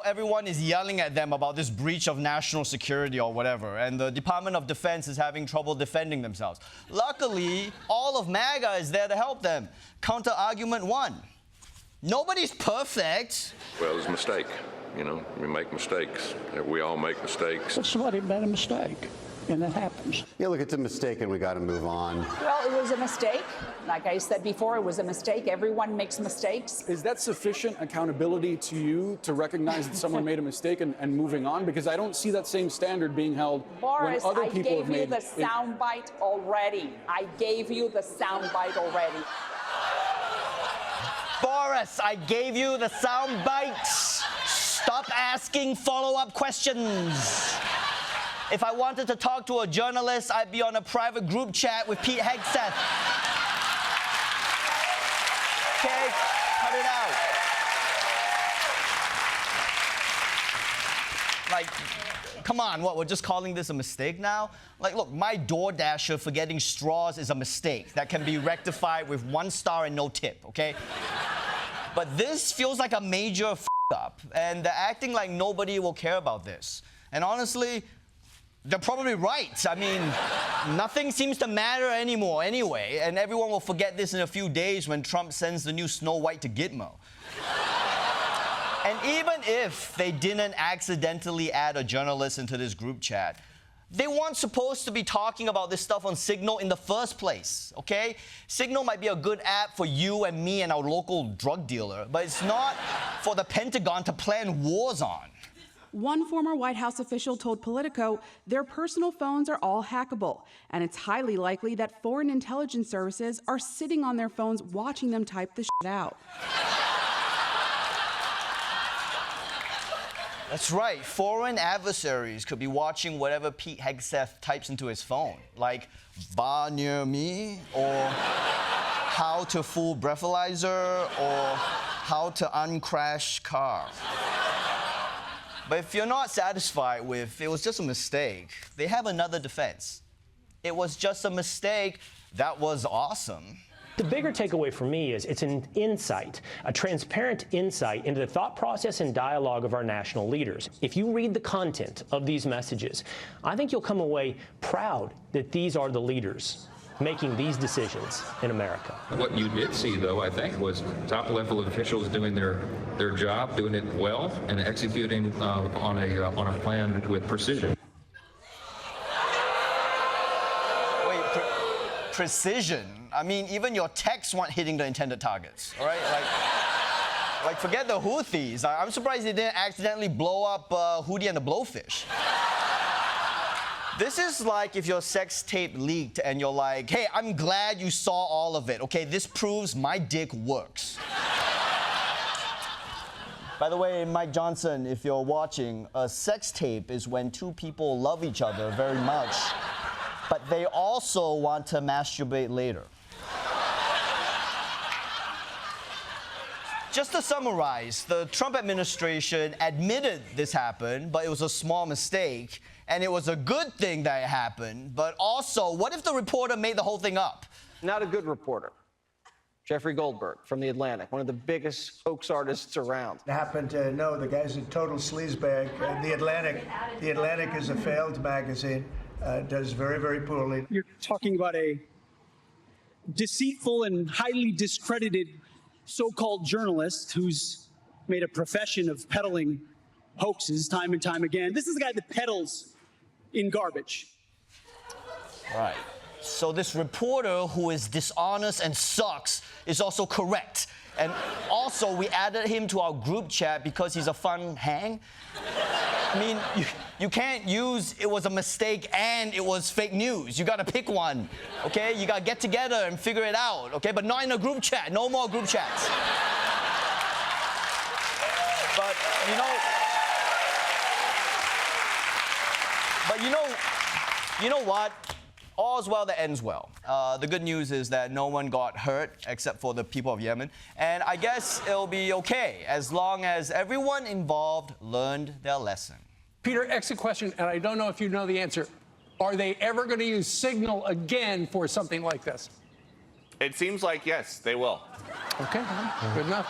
everyone is yelling at them about this breach of national security or whatever, and the Department of Defense is having trouble defending themselves. Luckily, all of MAGA is there to help them. Counter-argument 1. Nobody's perfect. Well, it's a mistake. You know, we make mistakes. We all make mistakes. What's somebody about a mistake? And that happens. Yeah, look, it's a mistake and we got to move on. Well, it was a mistake. Like I said before, it was a mistake. Everyone makes mistakes. Is that sufficient accountability to you to recognize that someone made a mistake and moving on? Because I don't see that same standard being held Boris, when other people have made... I gave you the soundbite already. I gave you the soundbite already. Boris, I gave you the soundbite. Stop asking follow-up questions. If I wanted to talk to a journalist, I'd be on a private group chat with Pete Hegseth. Okay, cut it out. Like, come on, what, we're just calling this a mistake now? Like, look, my DoorDasher forgetting straws is a mistake that can be rectified with 1 star and no tip, okay? But this feels like a major f***up, and they're acting like nobody will care about this. And honestly, they're probably right. I mean, nothing seems to matter anymore anyway, and everyone will forget this in a few days when Trump sends the new Snow White to Gitmo. And even if they didn't accidentally add a journalist into this group chat, they weren't supposed to be talking about this stuff on Signal in the first place, okay? Signal might be a good app for you and me and our local drug dealer, but it's not for the Pentagon to plan wars on. One former White House official told Politico their personal phones are all hackable, and it's highly likely that foreign intelligence services are sitting on their phones watching them type the shit out. That's right. Foreign adversaries could be watching whatever Pete Hegseth types into his phone, like bar near me, or how to fool breathalyzer, or how to uncrash car. But if you're not satisfied with it was just a mistake, they have another defense. It was just a mistake. That was awesome. The bigger takeaway for me is it's an insight, a transparent insight into the thought process and dialogue of our national leaders. If you read the content of these messages, I think you'll come away proud that these are the leaders making these decisions in America. What you did see, though, I think, was top-level officials doing their job, doing it well, and executing on a plan with precision. Wait, precision? I mean, even your texts weren't hitting the intended targets, all right? Like forget the Houthis. I'm surprised they didn't accidentally blow up Houthi and the Blowfish. This is like if your sex tape leaked and you're like, hey, I'm glad you saw all of it, okay? This proves my dick works. By the way, Mike Johnson, if you're watching, a sex tape is when 2 people love each other very much, but they also want to masturbate later. Just to summarize, the Trump administration admitted this happened, but it was a small mistake, and it was a good thing that it happened, but also, what if the reporter made the whole thing up? Not a good reporter. Jeffrey Goldberg from The Atlantic, one of the biggest hoax artists around. I happen to know the guy's a total sleazebag. The Atlantic is a failed magazine, does very, very poorly. You're talking about a deceitful and highly discredited so-called journalist who's made a profession of peddling hoaxes time and time again. This is the guy that peddles in garbage. Right. So this reporter who is dishonest and sucks is also correct. And also, we added him to our group chat because he's a fun hang. I mean, you can't use it was a mistake and it was fake news. You gotta pick one, okay? You gotta get together and figure it out, okay? But not in a group chat. No more group chats. But, you know what? All's well that ends well. The good news is that no one got hurt except for the people of Yemen. And I guess it'll be okay as long as everyone involved learned their lesson. Peter, exit question, and I don't know if you know the answer. Are they ever going to use Signal again for something like this? It seems like yes, they will. Okay, good enough.